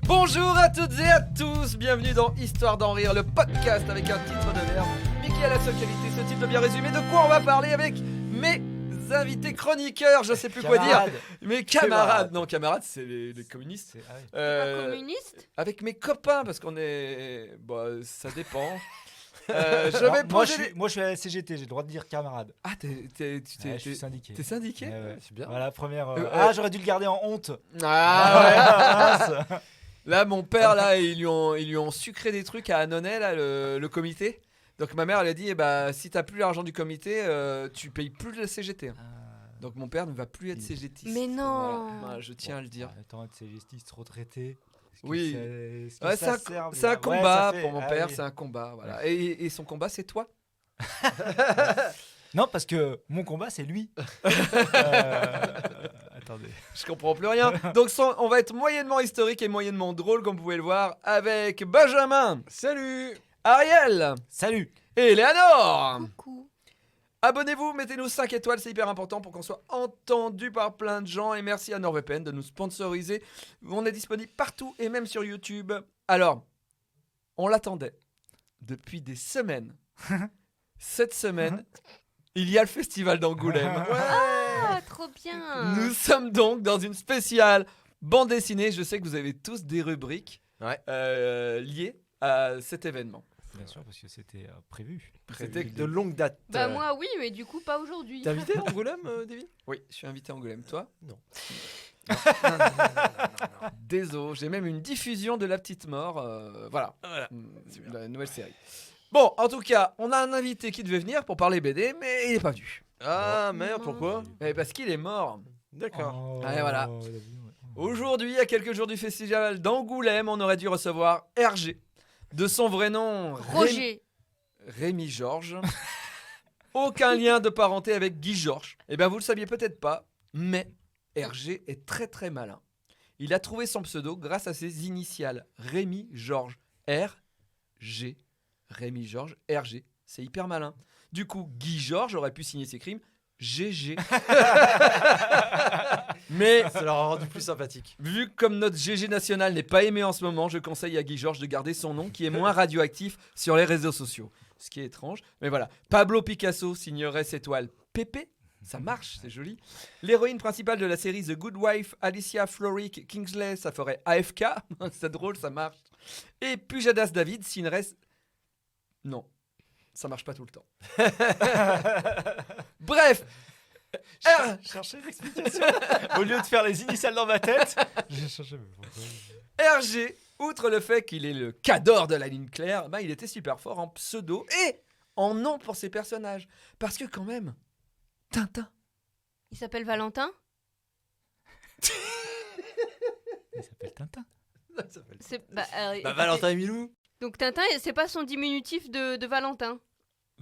Bonjour à toutes et à tous, bienvenue dans Histoire d'en rire, le podcast avec un titre de verbe, mais qui a la seule qualité, ce titre bien résumé. De quoi on va parler avec mes invités chroniqueurs, je sais plus quoi dire. Mes camarades, non camarades c'est les communistes. Communiste. Avec mes copains, parce qu'on est... Bah ça dépend. Moi je suis à la CGT, j'ai le droit de dire camarade. Ah je suis syndiqué. T'es syndiqué? Ouais. C'est bien. Voilà, première... j'aurais dû le garder en honte. Ah ouais. Là, mon père, là, ils lui ont sucré des trucs à Annonay, là, le comité. Donc ma mère, elle a dit, si t'as plus l'argent du comité, tu payes plus de la CGT. Donc mon père ne va plus être CGTiste. Mais non. Voilà, je tiens à le dire. Attends, être CGTiste retraité. Oui. Ouais, C'est un combat pour mon père, c'est un combat. Voilà. Et son combat, c'est toi. Non, parce que mon combat, c'est lui. Attendez. Je comprends plus rien. Donc on va être moyennement historique et moyennement drôle, comme vous pouvez le voir, avec Benjamin. Salut. Ariel. Salut. Et Léanor. Coucou. Abonnez-vous, mettez-nous 5 étoiles, c'est hyper important pour qu'on soit entendu par plein de gens. Et merci à NordVPN de nous sponsoriser. On est disponible partout et même sur YouTube. Alors, on l'attendait depuis des semaines. Cette semaine, il y a le festival d'Angoulême. Ah, trop bien. Nous sommes donc dans une spéciale bande dessinée. Je sais que vous avez tous des rubriques liées à cet événement. Bien sûr, parce que c'était prévu. C'était de longue date. Bah moi oui, mais du coup pas aujourd'hui. T'es invité à Angoulême, David? Oui, je suis invité à Angoulême. Toi? Non. Désolé, j'ai même une diffusion de La Petite Mort. Voilà. C'est bien. La nouvelle série. Bon, en tout cas, on a un invité qui devait venir pour parler BD, mais il n'est pas venu. Ah merde, pourquoi? Parce qu'il est mort. D'accord. Allez, voilà. Aujourd'hui, à quelques jours du festival d'Angoulême, on aurait dû recevoir Hergé. De son vrai nom, Roger. Rémi Georges. Aucun lien de parenté avec Guy Georges. Eh bien, vous le saviez peut-être pas, mais Hergé est très très malin. Il a trouvé son pseudo grâce à ses initiales. Rémi Georges. R-G. Rémi Georges. R-G. C'est hyper malin. Du coup, Guy Georges aurait pu signer ses crimes. GG. Mais Ça leur a rendu plus sympathique. vu que comme notre GG national n'est pas aimé en ce moment, je conseille à Guy Georges de garder son nom qui est moins radioactif sur les réseaux sociaux. Ce qui est étrange, mais voilà. Pablo Picasso signerait cette toile Pépé. Ça marche, c'est joli. L'héroïne principale de la série The Good Wife, Alicia Florrick Kingsley, ça ferait AFK. C'est drôle, ça marche. Et Pujadas David signerait... Non, ça marche pas tout le temps. Bref. Chercher l'explication. Au lieu de faire les initiales dans ma tête, j'ai cherché. Hergé, outre le fait qu'il est le cador de la ligne claire, il était super fort en pseudo et en nom pour ses personnages. Parce que quand même, Tintin. Il s'appelle Valentin. Il s'appelle Tintin. C'est Valentin et Milou. Donc Tintin, c'est pas son diminutif de Valentin.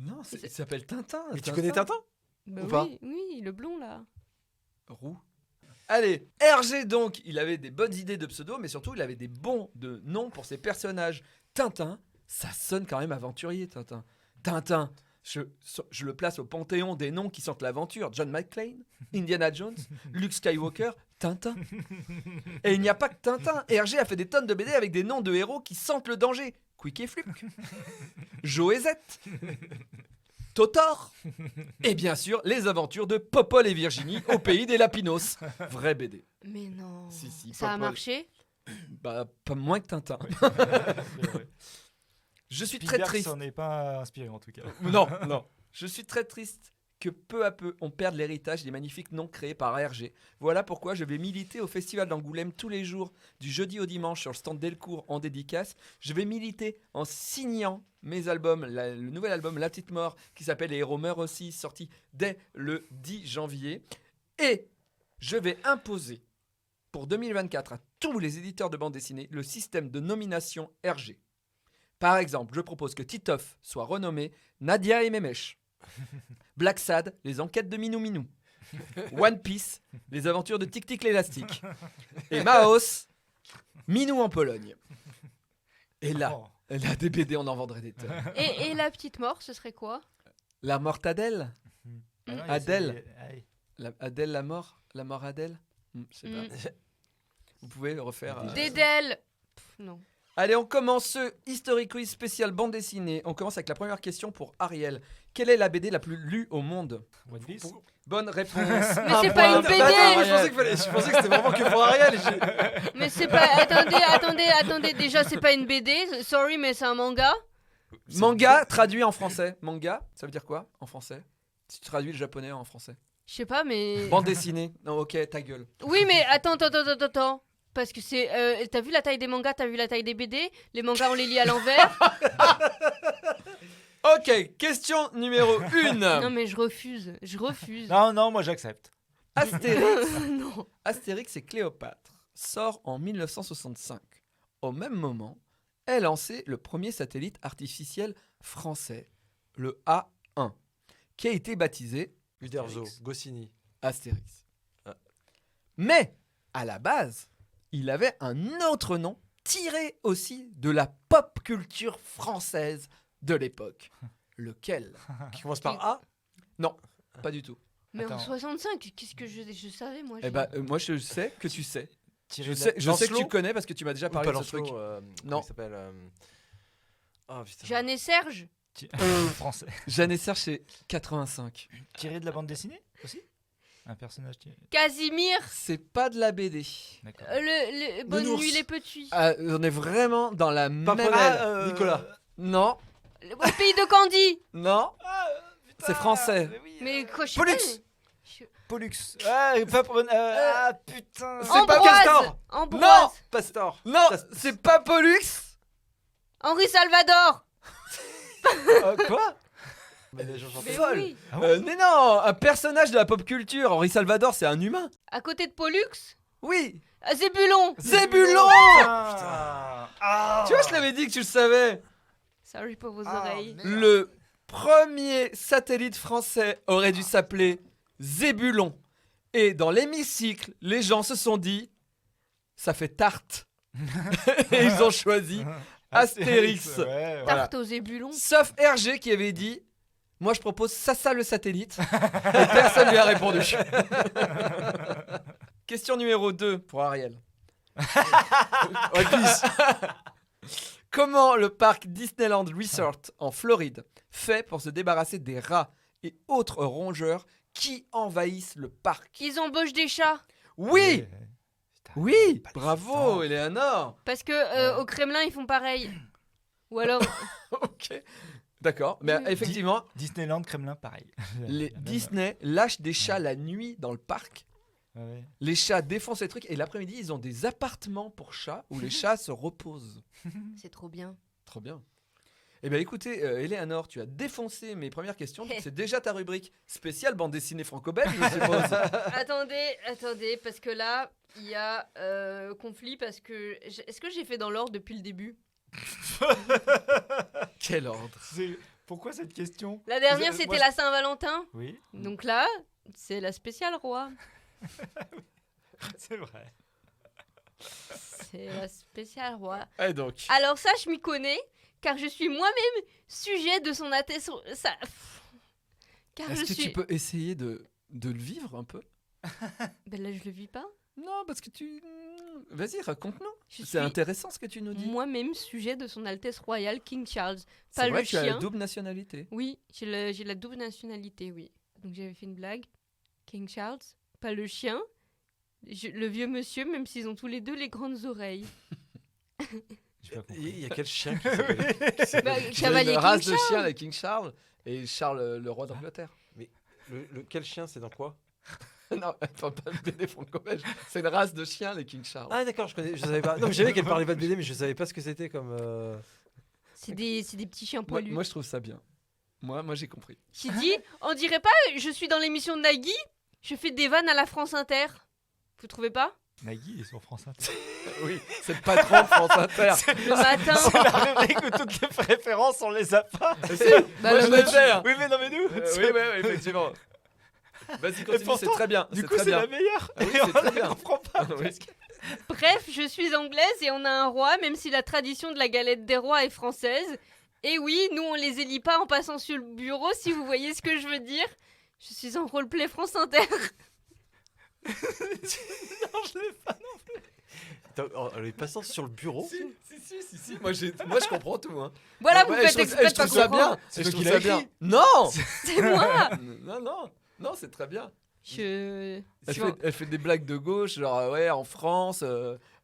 Non, il s'appelle Tintin. Mais tu connais Tintin? Bah Ou oui, pas oui, le blond là. Roux. Allez, Hergé donc, il avait des bonnes idées de pseudo, mais surtout il avait des bons de noms pour ses personnages. Tintin, ça sonne quand même aventurier, Tintin. Tintin, je le place au panthéon des noms qui sentent l'aventure. John McClane, Indiana Jones, Luke Skywalker, Tintin. Et il n'y a pas que Tintin. Hergé a fait des tonnes de BD avec des noms de héros qui sentent le danger. Quick et Fluke, Joe et Zette, Totor. Et bien sûr, les aventures de Popol et Virginie au pays des Lapinos. Vrai BD. Mais non. Si, Ça a Popol. marché. Bah, pas moins que Tintin. Je suis très Spielberg triste. s'en est pas inspiré en tout cas. Non. Je suis très triste que peu à peu on perde l'héritage des magnifiques noms créés par Hergé. Voilà pourquoi je vais militer au Festival d'Angoulême tous les jours, du jeudi au dimanche sur le stand Delcourt en dédicace. Je vais militer en signant mes albums, le nouvel album La Petite Mort qui s'appelle Les Héros meurent aussi, sorti dès le 10 janvier. Et je vais imposer pour 2024 à tous les éditeurs de bande dessinée le système de nomination Hergé. Par exemple, je propose que Titeuf soit renommé Nadia et Mémèche. Black Sad, les enquêtes de Minou Minou. One Piece, les aventures de Tic Tic l'élastique. Et Maos, Minou en Pologne. Et là, des BD, on en vendrait des tonnes. Et la petite mort, ce serait quoi? La mortadelle. Ah non, Adèle. Allez. Adèle la mort Adèle. Je sais pas. Vous pouvez le refaire. Dédel. Non. Allez, on commence ce History Quiz spécial bande dessinée. On commence avec la première question pour Ariel. Quelle est la BD la plus lue au monde? One Piece. Bonne réponse. Mais c'est pas une BD. Attends, je pensais que c'était vraiment que pour Ariel. Mais c'est pas. Attendez. Déjà, c'est pas une BD. Sorry, mais c'est un manga. Manga traduit en français. Manga, ça veut dire quoi en français? Si tu traduis le japonais en français. Je sais pas, mais. Bande dessinée. Non, ok, ta gueule. Oui, mais attends. Parce que c'est. T'as vu la taille des mangas, t'as vu la taille des BD. Les mangas, on les lit à l'envers. Ok, question numéro 1. Non, mais je refuse. Non, moi j'accepte. Astérix. Non. Astérix et Cléopâtre sort en 1965. Au même moment, est lancé le premier satellite artificiel français, le A1, qui a été baptisé Uderzo, Goscinny. Astérix. Ah. Mais, à la base, il avait un autre nom tiré aussi de la pop culture française de l'époque. Lequel? Qui commence par A. Pas du tout. Mais en Attends. 65, qu'est-ce que je savais, moi Eh ben, moi, je sais que tu sais. Thierry Je de- sais que Lancelot tu connais parce que tu m'as déjà parlé de ce truc. Non. Il s'appelle. Oh putain. Jeanne et Serge. Français. Jeanne et Serge, c'est 85. Tiré de la bande dessinée aussi. Un personnage tiré. Casimir. C'est pas de la BD. D'accord. Bonne Nounours. nuit les petits. Ah, on est vraiment dans la même. Papanel, Nicolas. Non, Au pays de Candy. non, c'est français. Mais quoi, je sais Pollux. pas, mais- Pollux. Ah, putain. C'est pas Ambroise. Castor. Ambroise. Pastor. Non, c'est pas Pollux. Henri Salvador. Quoi? Mais les gens chantent Mais folle. oui. Ah ouais. Mais non, un personnage de la pop culture. Henri Salvador, c'est un humain. À côté de Pollux. Oui. Zébulon. Zébulon. Putain. Ah. Tu vois, je l'avais dit que tu le savais. Sorry pour vos Ah, oreilles. merde. Le premier satellite français aurait dû s'appeler Zébulon. Et dans l'hémicycle, les gens se sont dit, ça fait tarte. Et ils ont choisi Astérix. Ouais, Voilà. Tarte aux Zébulons. Sauf RG qui avait dit, moi je propose Sassa le satellite. Et personne lui a répondu. Question numéro 2 pour Ariel. One Piece. Comment le parc Disneyland Resort en Floride fait pour se débarrasser des rats et autres rongeurs qui envahissent le parc? Ils embauchent des chats. Oui, Putain, oui, pas bravo l'existant. Eleanor. Parce que au Kremlin, ils font pareil. Ou alors. Ok, d'accord. Mais Oui. effectivement, Disneyland, Kremlin, pareil. les La même- Disney lâchent des chats la nuit dans le parc. Ouais. Les chats défoncent les trucs et l'après-midi, ils ont des appartements pour chats où les chats se reposent. C'est trop bien. Trop bien. Eh bien écoutez, Eleanor, tu as défoncé mes premières questions. donc C'est déjà ta rubrique spéciale bande dessinée franco-belge, je suppose. Attendez, parce que là, il y a conflit. Parce que. Est-ce que j'ai fait dans l'ordre depuis le début? Quel ordre. Pourquoi cette question? La dernière, Moi, c'était la Saint-Valentin. Oui, Donc là, c'est la spéciale roi. c'est vrai. C'est la spéciale roi. Et donc, Alors ça, je m'y connais, car je suis moi-même sujet de son attestation. Car est-ce je que suis. tu peux essayer de le vivre un peu? Ben là, je le vis pas. Non, parce que tu... Vas-y, raconte-nous. Je C'est suis intéressant ce que tu nous dis. moi-même sujet de son Altesse Royale King Charles. C'est Pas vrai le que tu as la chien. double nationalité. Oui, j'ai la double nationalité, oui. Donc j'avais fait une blague. King Charles, pas le chien. Le vieux monsieur, même s'ils ont tous les deux les grandes oreilles. J'ai pas compris. Il y a quel chien qui s'appelle Bah, Il y a Cavalier une King race de Charles. chiens, les King Charles, et Charles, le roi d'Angleterre. Quel chien, c'est dans quoi? Non, enfin, pas le BD franco-belge. C'est une race de chiens, les King Charles. Ah d'accord, je savais pas. Non, mais je savais qu'elle parlait pas de BD, mais je savais pas ce que c'était comme. C'est des petits chiens Moi, poilus. moi, je trouve ça bien. Moi j'ai compris. J'ai dit, on dirait pas, je suis dans l'émission de Nagui, je fais des vannes à la France Inter. Vous trouvez pas? Nagui est sur France Inter. Oui, c'est le patron de France Inter. Le matin. C'est la rubrique où toutes les références, on les a pas. Bah, Moi, le je matin. le faire. Oui, mais non, mais nous. Oui, effectivement. Vas-y, continue, pourtant, c'est très bien. Du c'est coup, très c'est bien. la meilleure. Ah oui, Et c'est on très la bien. comprend pas. Oui. parce que- Bref, je suis anglaise et on a un roi, même si la tradition de la galette des rois est française. Et oui, nous on les élit pas en passant sur le bureau, si vous voyez ce que je veux dire. Je suis en roleplay France Inter. Non, je l'ai pas non plus. Elle est passant sur le bureau. Si. Moi, je comprends tout. Hein. Voilà, vous Ouais, faites exprès de je pas trouve ça comprendre. bien. C'est Je toi trouve qui ça l'as bien. écrit. Non. C'est moi. Non, c'est très bien. Je... Elle fait des blagues de gauche, genre ouais, en France,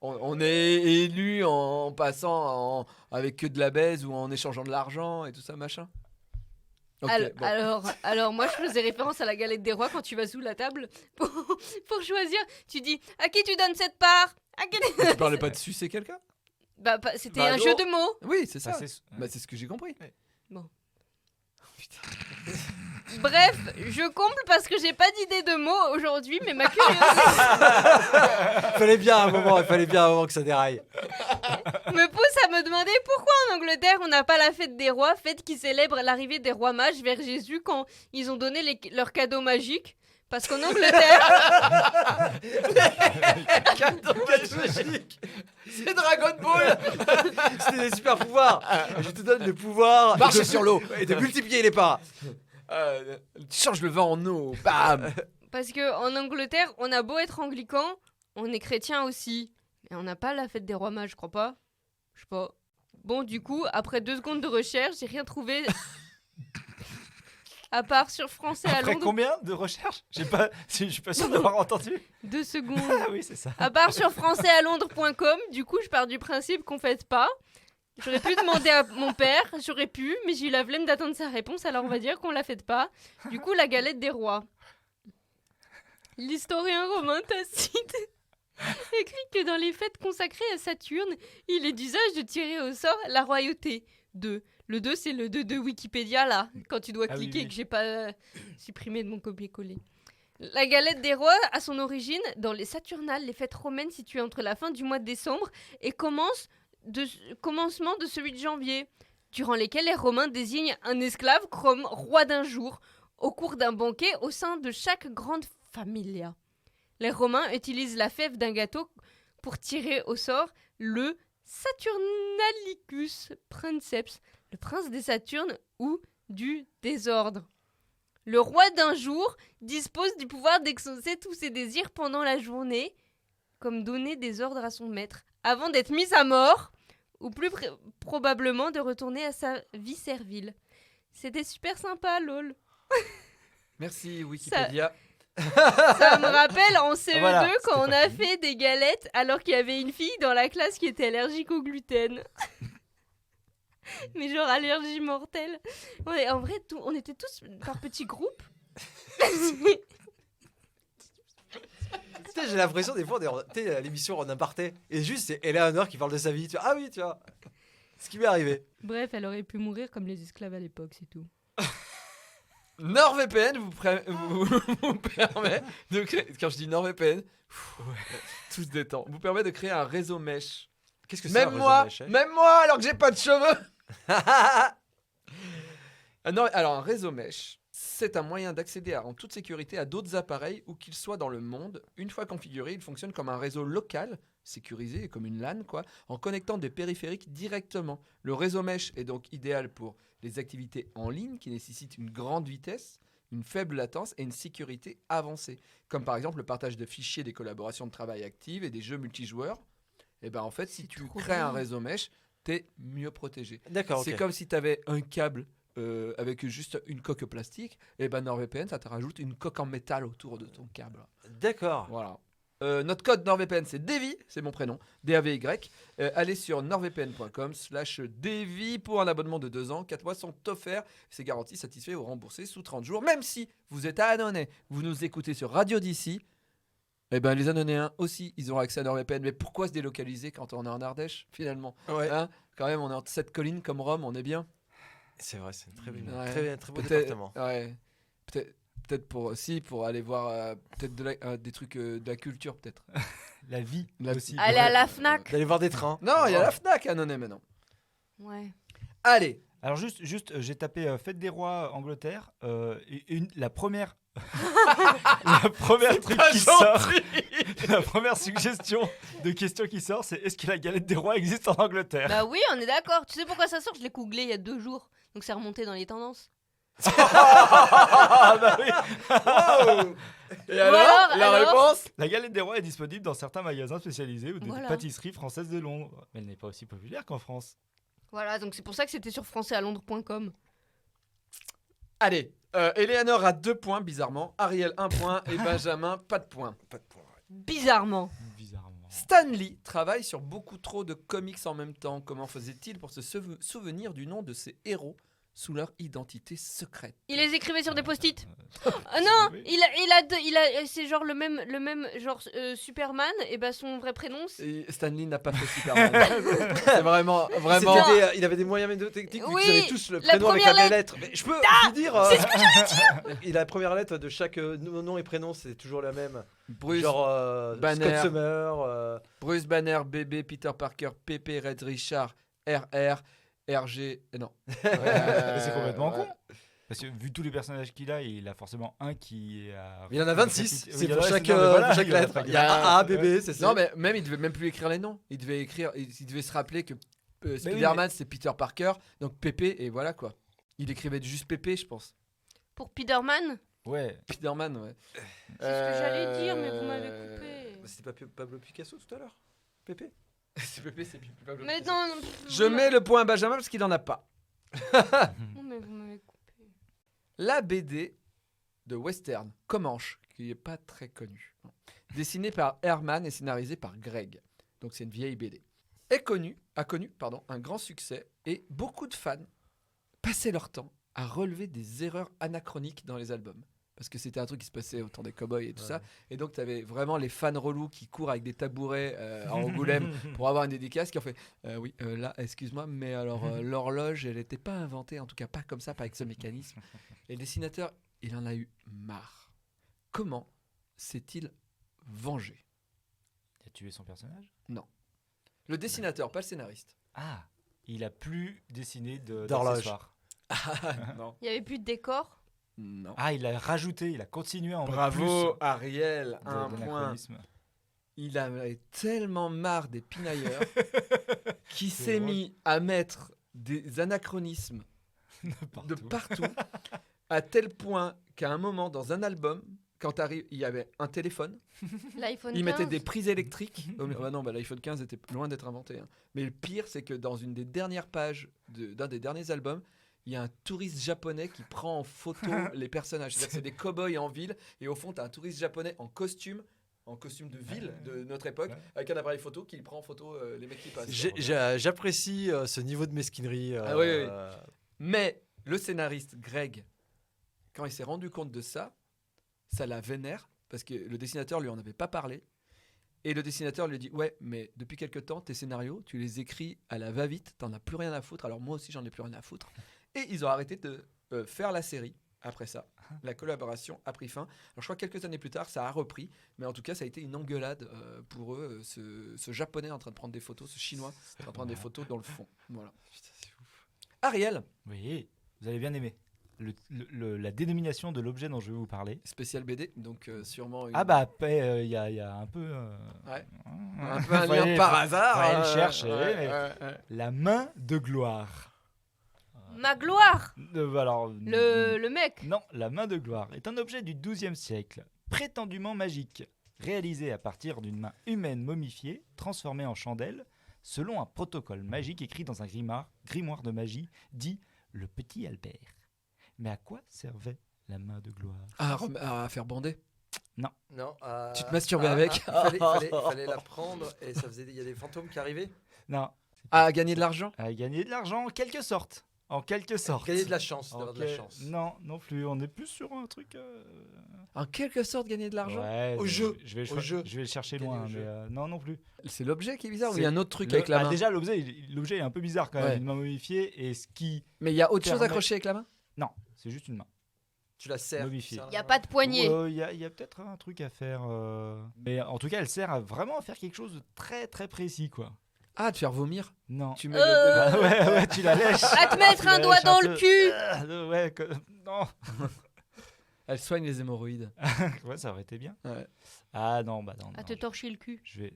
on est élu en passant avec que de la baise ou en échangeant de l'argent et tout ça, machin. Ok, bon. Alors, moi, je faisais référence à la galette des rois quand tu vas sous la table pour choisir. Tu dis à qui tu donnes cette part. À qui... Tu parlais pas de sucer quelqu'un? C'était Bah un non. jeu de mots. Oui, c'est ça. Bah, c'est- C'est ce que j'ai compris. Bref, je comble parce que j'ai pas d'idée de mots aujourd'hui, mais ma curiosité Il fallait bien un moment que ça déraille. me pousse à me demander pourquoi en Angleterre on n'a pas la fête des rois, fête qui célèbre l'arrivée des rois mages vers Jésus quand ils ont donné leurs cadeaux magiques. Parce qu'en Angleterre, C'est Dragon Ball. C'était des super pouvoirs. Je te donne le pouvoir Marcher sur l'eau. et de multiplier les pas. Tu changes le vent en eau. Bam. parce que en Angleterre, on a beau être anglican, on est chrétien aussi. Mais on n'a pas la fête des rois mages, je crois pas. Je sais pas. Bon, du coup, après 2 secondes de recherche, j'ai rien trouvé. À part sur français à Après Londres. combien de recherches Je suis pas sûr d'avoir entendu. 2 secondes. Ah oui, c'est ça. À part sur françaisalondres.com, du coup, je pars du principe qu'on fête pas. J'aurais pu demander à mon père, mais j'ai eu la flemme d'attendre sa réponse, alors on va dire qu'on la fête pas. Du coup, la galette des rois. L'historien romain Tacite écrit que dans les fêtes consacrées à Saturne, il est d'usage de tirer au sort la royauté. 2. Le 2, c'est le 2 de Wikipédia, là, quand tu dois Ah oui, cliquer oui. et que j'ai pas supprimé de mon copier-coller. La galette des rois a son origine dans les Saturnales, les fêtes romaines situées entre la fin du mois de décembre et commencement de celui de janvier, durant lesquels les Romains désignent un esclave comme roi d'un jour, au cours d'un banquet au sein de chaque grande familia. Les Romains utilisent la fève d'un gâteau pour tirer au sort le Saturnalicus princeps, le prince des Saturnes ou du désordre. Le roi d'un jour dispose du pouvoir d'exaucer tous ses désirs pendant la journée, comme donner des ordres à son maître, avant d'être mis à mort, ou plus probablement de retourner à sa vie servile. C'était super sympa, lol. Merci Wikipédia. Ça me rappelle en CE2 Voilà, quand on c'était a facile. fait des galettes alors qu'il y avait une fille dans la classe qui était allergique au gluten. Mais genre allergie mortelle. Ouais, en vrai, on était tous par petits groupes. Tu sais, j'ai l'impression des fois, tu sais, à l'émission en aparté, et juste c'est Eleanor qui parle de sa vie. Tu vois, ah oui, tu vois. Ce qui m'est arrivé. Bref, elle aurait pu mourir comme les esclaves à l'époque, c'est tout. NordVPN vous permet de créer. Quand je dis NordVPN, tout se détend. Vous permet de créer un réseau mesh. Qu'est-ce que c'est Même moi, alors que j'ai pas de cheveux. Alors un réseau mesh, c'est un moyen d'accéder en toute sécurité à d'autres appareils où qu'ils soient dans le monde. Une fois configuré, il fonctionne comme un réseau local, sécurisé, comme une LAN, quoi, en connectant des périphériques directement. Le réseau mesh est donc idéal pour les activités en ligne qui nécessitent une grande vitesse, une faible latence et une sécurité avancée, comme par exemple le partage de fichiers, des collaborations de travail actives et des jeux multijoueurs. Et ben en fait, si tu trop crées un bien. réseau mesh, t'es mieux protégé. D'accord, C'est ok. comme si tu avais un câble avec juste une coque plastique, et ben NordVPN, ça te rajoute une coque en métal autour de ton câble. D'accord. Voilà. Notre code NordVPN, c'est Davy, c'est mon prénom, D-A-V-Y. Allez sur nordvpn.com/Davy pour un abonnement de 2 ans. 4 mois sont offerts. C'est garanti, satisfait ou remboursé sous 30 jours. Même si vous êtes annonais, vous nous écoutez sur Radio d'ici, eh ben les Annonéens aussi, ils auront accès à NordVPN. Mais pourquoi se délocaliser quand on est en Ardèche, finalement Ouais. Hein, quand même, on est entre cette colline comme Rome, on est bien. C'est vrai, c'est très bien. Ouais. Très beau Peut-être- département. Ouais. Peut-être pour aller voir peut-être des trucs de la culture, peut-être. La vie La- aussi. Allez à la Fnac. D'aller voir des trains. Non, il y a la Fnac à Annonay maintenant. Ouais. Allez. Alors juste j'ai tapé Fête des rois Angleterre la première la première truc qui sort la première suggestion de question qui sort c'est est-ce que la galette des rois existe en Angleterre? Bah oui, on est d'accord. Tu sais pourquoi ça sort? Je l'ai googlé il y a 2 jours. Donc c'est remonté dans les tendances. Ah bah oui. Wow. Et alors, la alors réponse La galette des rois est disponible dans certains magasins spécialisés ou des Voilà. pâtisseries françaises de Londres. Mais elle n'est pas aussi populaire qu'en France. Voilà, donc c'est pour ça que c'était sur françaisalondres.com. Allez, Eleanor a 2 points, bizarrement. Ariel, 1 point. Et Benjamin, pas de point. Pas de point. Bizarrement. Bizarrement. Stan Lee travaille sur beaucoup trop de comics en même temps. Comment faisait-il pour se souvenir du nom de ses héros sous leur identité secrète? Il les écrivait sur des post-it. Ah non, oui. il a, c'est genre le même genre Superman. Et ben son vrai prénom. Et Stan Lee n'a pas fait Superman. C'est vraiment. Il avait des moyens techniques, Oui, vous avez tous le la prénom avec première la lettre. Mais je peux vous dire. c'est ce que j'allais dire. La première lettre de chaque nom et prénom, c'est toujours la même. Bruce, Genre Banner. Scott Summer. Bruce Banner, Bébé, Peter Parker, Pépé, Red Richard, RR, RG. Non. C'est complètement con. Parce que vu tous les personnages qu'il a, il a forcément un qui a. Il y en a 26. Oui, C'est il y en pour a- chaque, non, mais voilà, pour chaque il y en a lettre. pas- Il y a A, B, B, c'est Non, mais même, il devait même plus écrire les noms. Il devait se rappeler que Spider-Man, c'est Peter Parker, donc Pépé, et voilà quoi. Il écrivait juste Pépé, je pense. Pour Spider-Man. Ouais. Spider-Man, ouais. C'est ce que j'allais dire, mais vous m'avez coupé. C'était pas Pablo Picasso tout à l'heure Pépé. C'est Pépé, c'est Pablo Mais Picasso. non. Je mets le point à Benjamin parce qu'il en a pas. Non, mais vous m'avez coupé. La BD de Western, Comanche, qui n'est pas très connue, dessinée par Herman et scénarisée par Greg, donc c'est une vieille BD, a connu un grand succès et beaucoup de fans passaient leur temps à relever des erreurs anachroniques dans les albums. Parce que c'était un truc qui se passait autour des cowboys et tout ça. Et donc, tu avais vraiment les fans relous qui courent avec des tabourets à Angoulême pour avoir une dédicace qui ont fait oui, là, excuse-moi, mais alors l'horloge, elle n'était pas inventée, en tout cas pas comme ça, pas avec ce mécanisme. Et le dessinateur, il en a eu marre. Comment s'est-il vengé? Il a tué son personnage. Le dessinateur, pas le scénariste. Ah. Il a plus dessiné D'horloge. d'accessoires. Non. Il y avait plus de décor. Non. Ah, il a rajouté, il a continué en Bravo, Ariel, plus un de point. l'anachronisme. Il avait tellement marre des pinailleurs qu'il C'est s'est drôle. mis à mettre des anachronismes de partout, à tel point qu'à un moment, dans un album, quand t'arrives, il y avait un téléphone, L'iPhone 15. il mettait des prises électriques. Oh, mais- bah non, bah, l'iPhone 15 était loin d'être inventé. Hein. Mais le pire, c'est que dans une des dernières pages d'un des derniers albums, il y a un touriste japonais qui prend en photo les personnages. C'est-à-dire que c'est des cow-boys en ville, et au fond, tu as un touriste japonais en costume de ville de notre époque, Ouais. avec un appareil photo qui prend en photo les mecs qui passent. J'apprécie ce niveau de mesquinerie. Ah oui, oui. Mais le scénariste Greg, quand il s'est rendu compte de ça, ça la vénère, parce que le dessinateur lui en avait pas parlé. Et le dessinateur lui dit ouais, mais depuis quelque temps, tes scénarios, tu les écris à la va-vite, t'en as plus rien à foutre, alors moi aussi j'en ai plus rien à foutre. Et ils ont arrêté de faire la série après ça. La collaboration a pris fin. Alors je crois que quelques années plus tard, ça a repris, mais en tout cas, ça a été une engueulade pour eux, ce japonais en train de prendre des photos, ce chinois en train de prendre des photos dans le fond. Voilà. Putain, c'est ouf. Ariel, Oui, vous allez bien aimer. La dénomination de l'objet dont je vais vous parler. spécial BD, donc sûrement une... Ah bah après, il y a un peu... Ouais. un Un peu un lien par hasard. fallait le chercher, ouais, mais- ouais. La main de gloire. Ma gloire. Alors, Le mec. Non, la main de gloire est un objet du XIIe siècle, prétendument magique, réalisé à partir d'une main humaine momifiée, transformée en chandelle, selon un protocole magique écrit dans un grimoire de magie, dit le Petit Albert. Mais à quoi servait la main de gloire? À faire bander. Non, Tu te masturbais avec fallait la prendre et ça faisait. Il y a des fantômes qui arrivaient. Non, À gagner de l'argent. à gagner de l'argent en quelque sorte. En quelque sorte. Gagner de la chance, d'avoir de la Ok, chance. Non, non plus. On est plus sur un truc. En quelque sorte, gagner de l'argent. Ouais, Au jeu. Je vais, Au jeu. je vais le chercher Gagner loin, au mais jeu. non, non plus. C'est l'objet qui est bizarre ou il C'est y a un autre truc avec la main Déjà, l'objet est un peu bizarre quand même. Ouais. Une main momifiée et ce qui. Mais il y a autre chose permet- accrochée avec la main Non, c'est juste une main. Tu la serres. Momifiée. tu serres Il y a la pas main. de poignée. Il y a peut-être un truc à faire. Mais en tout cas, elle sert vraiment à faire quelque chose de très très précis, quoi. Ah, de faire vomir. Non. Tu mets Ah ouais, tu la lèches. À te mettre Tu un la doigt lèches dans un le peu. cul. Ouais, non. Elle soigne les hémorroïdes. Ouais, ça aurait été bien. Ouais. Ah non, bah non. À non, te torcher le cul. je vais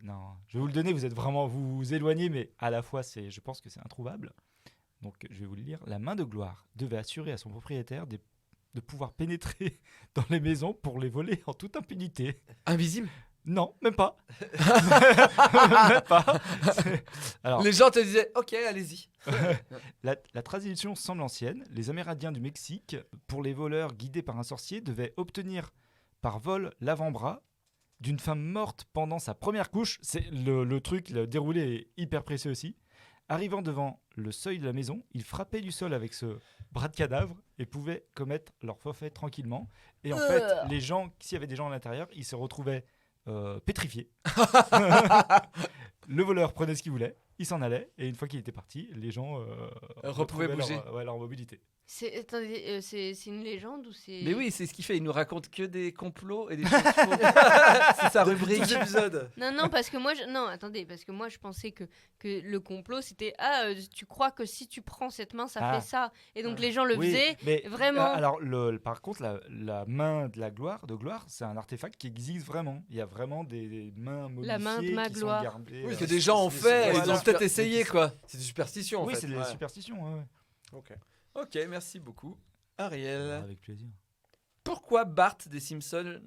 vous le donner. Vous êtes vraiment vous éloignez, mais à la fois je pense que c'est introuvable. Donc je vais vous le lire. La main de gloire devait assurer à son propriétaire des de pouvoir pénétrer dans les maisons pour les voler en toute impunité. Invisible. Non, même pas. Même pas. Alors, Les gens te disaient, ok, allez-y. la tradition semble ancienne. Les Amérindiens du Mexique, pour les voleurs guidés par un sorcier, devaient obtenir par vol l'avant-bras d'une femme morte pendant sa première couche. C'est le truc, le déroulé est hyper précis aussi. Arrivant devant le seuil de la maison, ils frappaient du sol avec ce bras de cadavre et pouvaient commettre leur forfait tranquillement. Et en fait, les gens, s'il y avait des gens à l'intérieur, ils se retrouvaient pétrifiés. Le voleur prenait ce qu'il voulait, il s'en allait, et une fois qu'il était parti, les gens Repouvaient retrouvaient bouger. leur mobilité. Attendez, c'est une légende ou c'est... Mais oui, c'est ce qu'il fait. Il nous raconte que des complots et des choses fausses. C'est sa rubrique. Tous les épisodes. Non, parce que moi, non, attendez, parce que moi, je pensais que le complot, c'était tu crois que si tu prends cette main, ça Ah. fait ça, et donc les gens le Oui, faisaient. mais vraiment. alors, par contre, la main de la gloire, c'est un artefact qui existe vraiment. Il y a vraiment des mains momifiées La main de ma qui gloire. sont gardées. Oui, Que des gens ont c'est- fait, c'est- ils ont voilà. peut-être essayé, quoi. C'est des superstitions en Oui, fait. c'est des Ouais. superstitions. Ouais. Ok. Ok, merci beaucoup. Ariel. Avec plaisir. Pourquoi Bart des Simpsons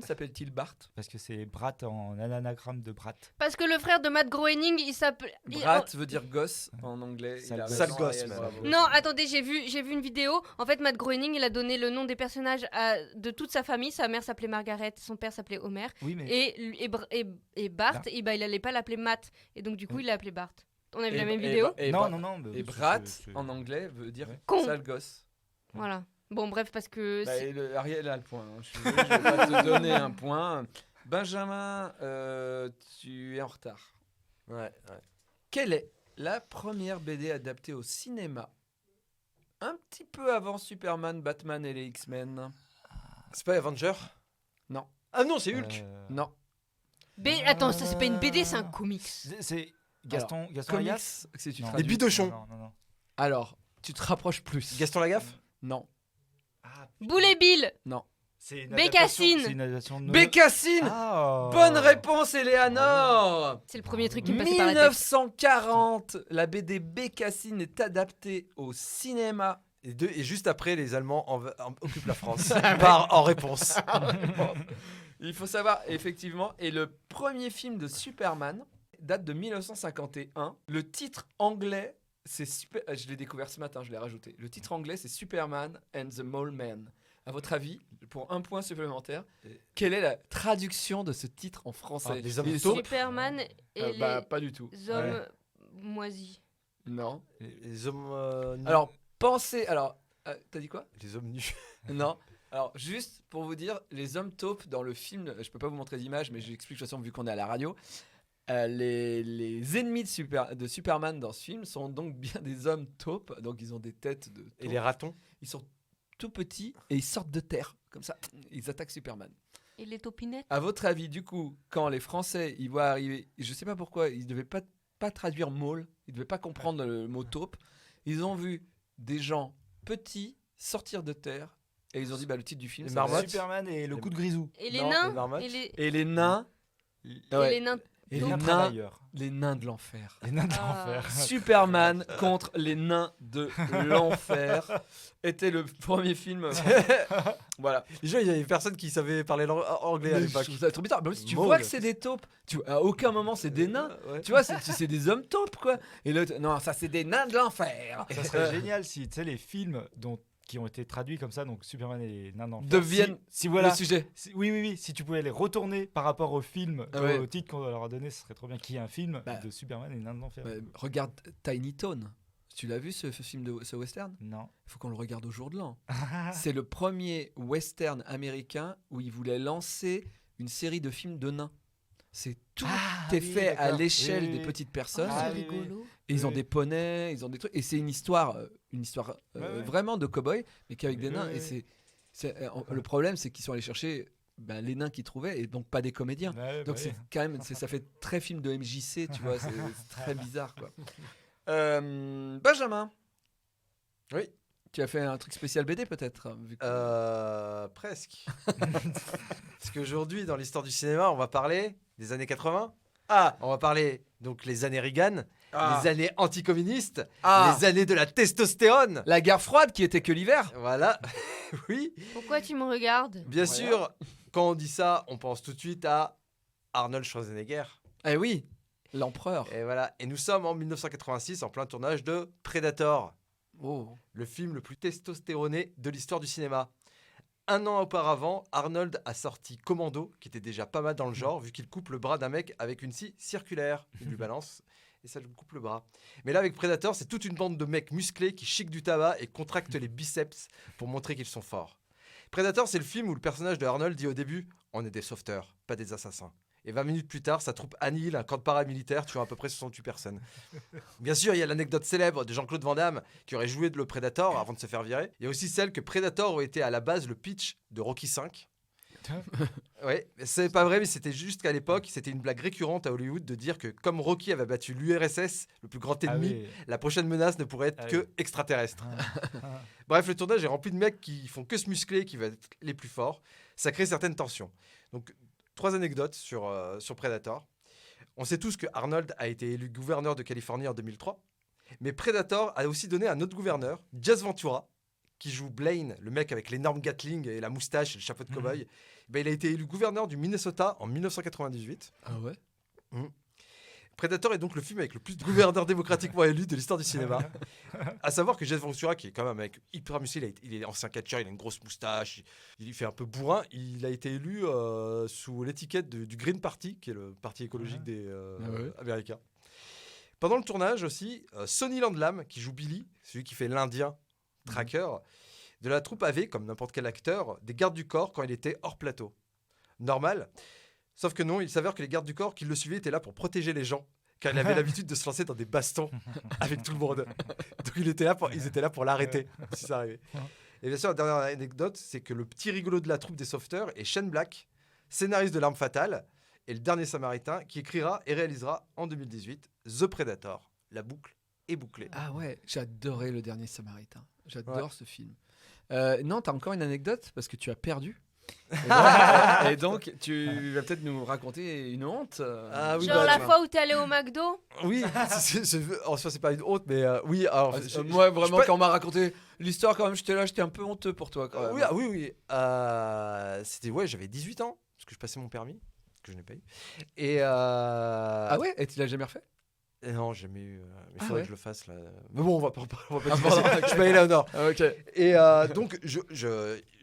s'appelle-t-il Bart? Parce que c'est Brat en anagramme de Brat. Parce que le frère de Matt Groening, il s'appelle... Brat veut dire gosse en anglais. Sale Il a gosse. raison, Sale gosse, Ariel, même. bravo. Non, attendez, j'ai vu une vidéo. En fait, Matt Groening, il a donné le nom des personnages de toute sa famille. Sa mère s'appelait Margaret, son père s'appelait Homer. Oui, mais Et Bart, Bart. il allait pas l'appeler Matt. Et donc, du coup, il l'a appelé Bart. On a vu Et- la même et- vidéo. et non, Bra- non. mais Et c'est- Brat c'est- en anglais veut dire Ouais. Con. sale gosse. Voilà. Bon, bref, parce que... Bah, Ariel a le point. Hein. Je suis désolé, je vais pas te donner un point. Benjamin, tu es en retard. Ouais. Quelle est la première BD adaptée au cinéma un petit peu avant Superman, Batman et les X-Men? C'est pas Avenger? Non. Ah non, c'est Hulk. Non. Attends, ça c'est pas une BD, c'est un comics. C'est Gaston Comics, Lagaffe. c'est tu Non. traduis. Les bidochons. Non. Alors, tu te rapproches plus. Gaston Lagaffe? Non. Boule et Bill. C'est une Bécassine. adaptation- C'est une adaptation de Bécassine. Ah. Bonne réponse, Eleanor. C'est le premier truc qui me passait par la tête. 1940, la BD Bécassine est adaptée au cinéma. Et juste après, les Allemands occupent la France. En réponse. Il faut savoir, effectivement, et le premier film de Superman date de 1951. Le titre anglais, c'est super. Je l'ai découvert ce matin, je l'ai rajouté. Le titre anglais, c'est Superman and the Mole Man. À votre avis, pour un point supplémentaire, quelle est la traduction de ce titre en français? Ah, les hommes Ils taupes. Superman et Bah, pas du tout. les hommes moisis. Non. Les hommes nus. Alors, pensez. Alors, t'as dit quoi? Les hommes nus. Non. Alors, juste pour vous dire, les hommes taupes dans le film, je peux pas vous montrer d'image, mais j'explique de toute façon vu qu'on est à la radio. Les ennemis de Superman dans ce film sont donc bien des hommes taupes, donc ils ont des têtes de Et taupes. les ratons. Ils sont tout petits et ils sortent de terre, comme ça, ils attaquent Superman. Et les taupinettes. À votre avis, du coup, quand les Français ils voient arriver, je sais pas pourquoi, ils devaient pas traduire mole, ils devaient pas comprendre le mot taupe, ils ont vu des gens petits sortir de terre et ils ont dit bah le titre du film Les ça va marmottes. être- Superman et le coup de grisou. Et les Non, nains. les marmottes. et les nains ouais. les nains. Et Les les nains nains, travailleurs. les nains de l'enfer. Les nains de Ah. l'enfer. Superman contre les nains de l'enfer était le premier film. Voilà. Déjà, il y avait personne qui savait parler anglais à Mais l'époque. je trouve ça trop bizarre. Mais si tu Maul. vois que c'est des taupes, à aucun moment c'est des nains. Ouais. Tu vois, c'est des hommes taupes quoi. Et l'autre, non, ça c'est des nains de l'enfer. Ça serait génial si tu sais les films qui ont été traduits comme ça, donc Superman et les nains d'enfer. Deviennent Si voilà. le sujet. Oui, si tu pouvais les retourner par rapport au film, Ah ouais. au titre qu'on leur a donné, ce serait trop bien qu'il y ait un film Bah. de Superman et les nains d'enfer. Regarde Tiny Toon. Tu l'as vu ce film de ce western? Non. Il faut qu'on le regarde au jour de l'an. C'est le premier western américain où ils voulaient lancer une série de films de nains. C'est tout est fait à l'échelle Oui, des oui. petites personnes. Ah, c'est oui, oui. rigolo. Et ils ont oui. des poneys, ils ont des trucs. Et c'est une histoire Ouais. vraiment de cow-boy, mais qu'avec des Oui, nains. oui, Et oui. le problème, c'est qu'ils sont allés chercher les nains qu'ils trouvaient et donc pas des comédiens. Ouais, Donc bah c'est oui. quand même, ça fait très film de MJC, tu vois, c'est très bizarre quoi. Benjamin. Oui. Tu as fait un truc spécial BD peut-être vu que- Presque. Parce qu'aujourd'hui, dans l'histoire du cinéma, on va parler des années 80. Ah, on va parler donc les années Reagan. les années anticommunistes, Ah. les années de la testostérone. La guerre froide qui était que l'hiver. Voilà, oui. Pourquoi tu me regardes? Bien Voilà. sûr, quand on dit ça, on pense tout de suite à Arnold Schwarzenegger. Eh oui, l'empereur. Et voilà, et nous sommes en 1986 en plein tournage de Predator, Oh. le film le plus testostéroné de l'histoire du cinéma. Un an auparavant, Arnold a sorti Commando, qui était déjà pas mal dans le genre, vu qu'il coupe le bras d'un mec avec une scie circulaire. Il lui balance et ça lui coupe le bras. Mais là, avec Predator, c'est toute une bande de mecs musclés qui chiquent du tabac et contractent les biceps pour montrer qu'ils sont forts. Predator, c'est le film où le personnage de Arnold dit au début « On est des sauveteurs, pas des assassins ». Et 20 minutes plus tard, sa troupe annihile un camp de paramilitaires tuant à peu près 68 personnes. Bien sûr, il y a l'anecdote célèbre de Jean-Claude Van Damme qui aurait joué le Predator avant de se faire virer. Il y a aussi celle que Predator aurait été à la base le pitch de Rocky V. Ouais, c'est pas vrai, mais c'était juste qu'à l'époque, c'était une blague récurrente à Hollywood de dire que comme Rocky avait battu l'URSS, le plus grand ennemi, la prochaine menace ne pourrait être Ah que oui. extraterrestre. Bref, le tournage est rempli de mecs qui font que se muscler, qui veulent être les plus forts. Ça crée certaines tensions. Donc, 3 anecdotes sur Predator. On sait tous que Arnold a été élu gouverneur de Californie en 2003. Mais Predator a aussi donné un autre gouverneur, Jazz Ventura, qui joue Blaine, le mec avec l'énorme Gatling et la moustache et le chapeau de cow-boy. Ben, il a été élu gouverneur du Minnesota en 1998. Ah ouais. Predator est donc le film avec le plus de gouverneurs démocratiquement élus de l'histoire du cinéma. À savoir que Jazz Ventura, qui est quand même un mec hyper musclé, il est ancien catcheur, il a une grosse moustache, il fait un peu bourrin, il a été élu sous l'étiquette du Green Party, qui est le parti écologique des Américains. Pendant le tournage aussi, Sonny Landlam, qui joue Billy, celui qui fait l'Indien tracker, de la troupe avait, comme n'importe quel acteur, des gardes du corps quand il était hors plateau. Normal. Sauf que non, il s'avère que les gardes du corps qui le suivaient étaient là pour protéger les gens, car il avait l'habitude de se lancer dans des bastons avec tout le monde. Donc ils étaient là pour l'arrêter, si ça arrivait. Et bien sûr, la dernière anecdote, c'est que le petit rigolo de la troupe des sauveteurs est Shane Black, scénariste de L'Arme Fatale, et le dernier Samaritain, qui écrira et réalisera en 2018 The Predator. La boucle est bouclée. Ah ouais, j'adorais Le Dernier Samaritain. J'adore Ouais. ce film. Non, t'as encore une anecdote parce que tu as perdu. Et donc, tu vas peut-être nous raconter une honte. Ah oui, Genre bah, la tu fois où t'es allé au McDo? Oui, en soi, c'est pas une honte, mais oui. Alors, Moi, vraiment, je- quand on m'a raconté l'histoire, quand même, j'étais un peu honteux pour toi. Quand même. oui, oui. C'était, ouais, j'avais 18 ans, parce que je passais mon permis, que je n'ai pas eu. Et Ah ouais. Et tu l'as jamais refait? non, j'ai jamais eu. Mais il Ah faudrait ouais. que je le fasse là. Mais bon, on va pas Ah, discuter. pardon, Je suis pas allé là au nord. Ah, ok. Et donc,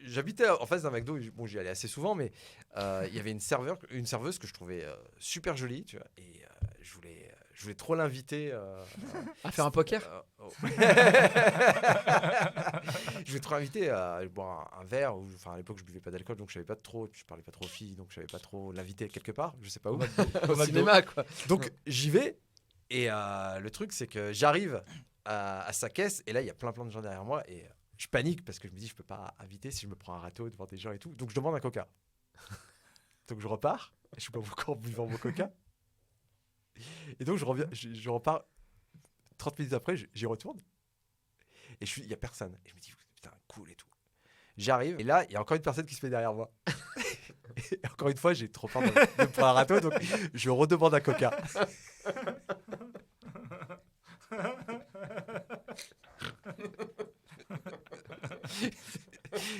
j'habitais en face d'un McDo. Bon, j'y allais assez souvent, mais il y avait une serveuse que je trouvais super jolie, tu vois. Et je voulais trop l'inviter. À faire un poker? Je voulais trop l'inviter à boire un verre. Enfin, à l'époque, je buvais pas d'alcool, donc je savais pas trop. Et puis, je parlais pas trop aux filles, donc je savais pas trop l'inviter quelque part. Je sais pas où. Au cinéma, quoi. Donc, j'y vais. Et le truc, c'est que j'arrive à sa caisse. Et là, il y a plein de gens derrière moi. Et je panique parce que je me dis, je peux pas inviter si je me prends un râteau devant des gens et tout. Donc, je demande un coca. Donc, je repars. Et je suis pas encore buvant mon coca. Et donc, je reviens. Je repars 30 minutes après. J'y retourne. Et il y a personne. Et je me dis, putain, cool et tout. J'arrive. Et là, il y a encore une personne qui se met derrière moi. Et encore une fois, j'ai trop peur de me prendre un râteau. Donc, je redemande un coca.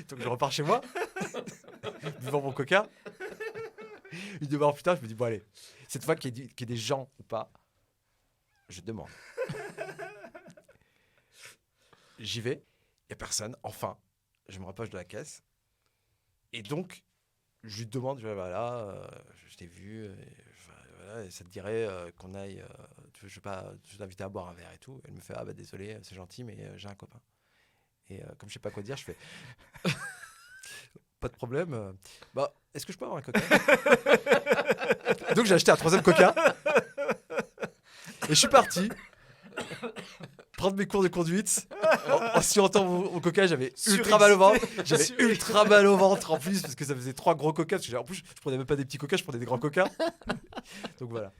Donc je repars chez moi, buvant mon coca. Une demi-heure plus tard, je me dis, bon allez, cette fois qu'il y ait des gens ou pas, je demande. J'y vais, il n'y a personne, enfin, je me rapproche de la caisse. Et donc, je lui demande, voilà, je t'ai vu, voilà, et ça te dirait qu'on aille, je vais t'inviter à boire un verre et tout. Elle me fait, ah bah désolé, c'est gentil, mais j'ai un copain. Et comme je sais pas quoi dire, je fais, pas de problème, bah, est-ce que je peux avoir un coca? Donc j'ai acheté un 3e coca. Et je suis parti prendre mes cours de conduite. En surentant mon coca, j'avais ultra mal au ventre. J'avais ultra mal au ventre en plus parce que ça faisait 3 gros coca. Parce que en plus, je prenais même pas des petits coca, je prenais des grands coca. Donc voilà.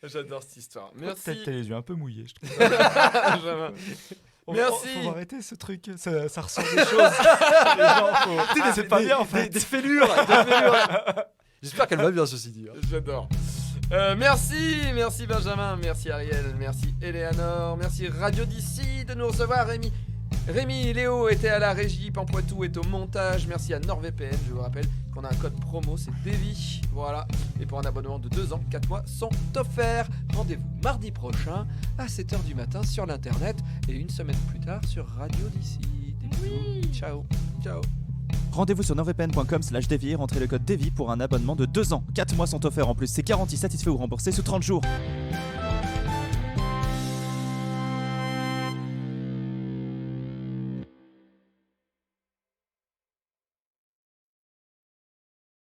J'adore cette histoire. Peut-être Merci. t'as les yeux un peu mouillés, je trouve. Merci. Faut arrêter ce truc, ça ressort des choses. Les gens, c'est pas bien en fait. Des fêlures. J'espère qu'elle va bien, ceci dit. J'adore. Merci Benjamin, merci Ariel, merci Eleanor, merci Radio d'ici de nous recevoir. Rémi, Léo était à la régie, Pampoitou est au montage. Merci à NordVPN, je vous rappelle qu'on a un code promo, c'est Davy. Voilà, et pour un abonnement de 2 ans, 4 mois sont offerts. Rendez-vous mardi prochain à 7h du matin sur l'internet et une semaine plus tard sur Radio d'ici. Des bisous, ciao. Rendez-vous sur nordvpn.com/Davy, rentrez le code Davy pour un abonnement de 2 ans. 4 mois sont offerts en plus, c'est garanti, satisfait ou remboursé sous 30 jours.